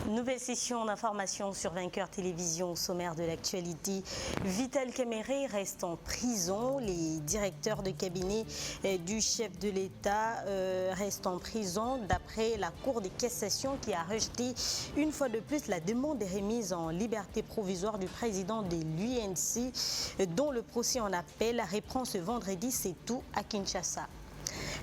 Nouvelle session d'information sur Vainqueur Télévision au sommaire de l'actualité. Vital Kamerhe reste en prison. Les directeurs de cabinet du chef de l'État restent en prison d'après la Cour de cassation qui a rejeté une fois de plus la demande de remise en liberté provisoire du président de l'UNC dont le procès en appel reprend ce vendredi, c'est tout à Kinshasa.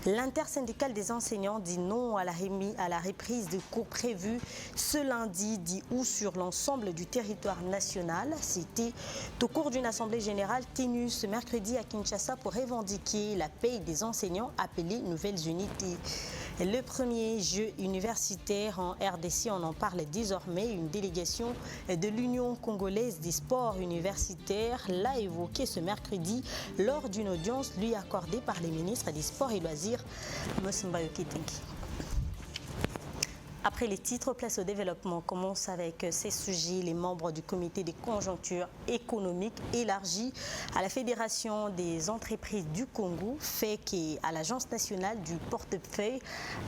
L'intersyndicale des enseignants dit non à la reprise des cours prévus ce lundi 10 août sur l'ensemble du territoire national. C'était au cours d'une assemblée générale tenue ce mercredi à Kinshasa pour revendiquer la paye des enseignants appelés Nouvelles Unités. Le premier jeu universitaire en RDC, on en parle désormais. Une délégation de l'Union congolaise des sports universitaires l'a évoqué ce mercredi lors d'une audience lui accordée par les ministres des Sports et Loisirs. Après les titres, place au développement. On commence avec ces sujets. Les membres du comité des conjonctures économiques élargi à la Fédération des entreprises du Congo, FEC, et à l'Agence nationale du portefeuille,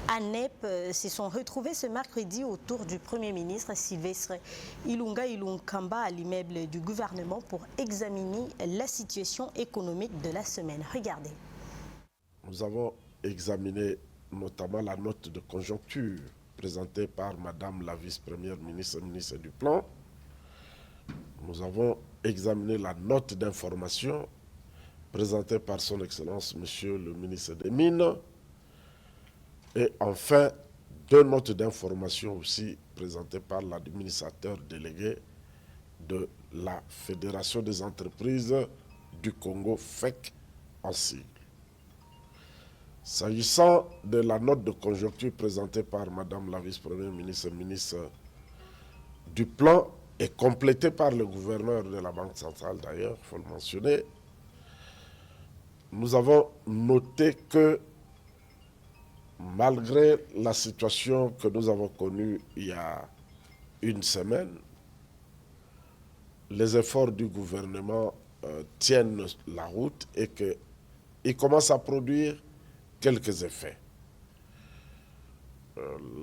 ANEP, se sont retrouvés ce mercredi autour du Premier ministre Sylvestre Ilunga Ilunkamba à l'immeuble du gouvernement pour examiner la situation économique de la semaine. Regardez. Nous avons examiné notamment la note de conjoncture présentée par Madame la vice-première ministre, ministre du Plan. Nous avons examiné la note d'information présentée par son Excellence, Monsieur le ministre des Mines. Et enfin, deux notes d'information aussi présentées par l'administrateur délégué de la Fédération des entreprises du Congo, FEC, en sigle. S'agissant de la note de conjoncture présentée par Madame la vice-première ministre, ministre du Plan, et complétée par le gouverneur de la Banque centrale d'ailleurs, il faut le mentionner, nous avons noté que malgré la situation que nous avons connue il y a une semaine, les efforts du gouvernement tiennent la route et qu'ils commencent à produire quelques effets.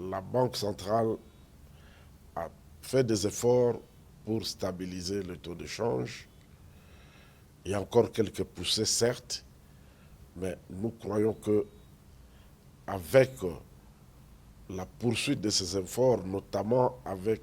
La Banque centrale a fait des efforts pour stabiliser le taux de change. Il y a encore quelques poussées, certes, mais nous croyons que avec la poursuite de ces efforts, notamment avec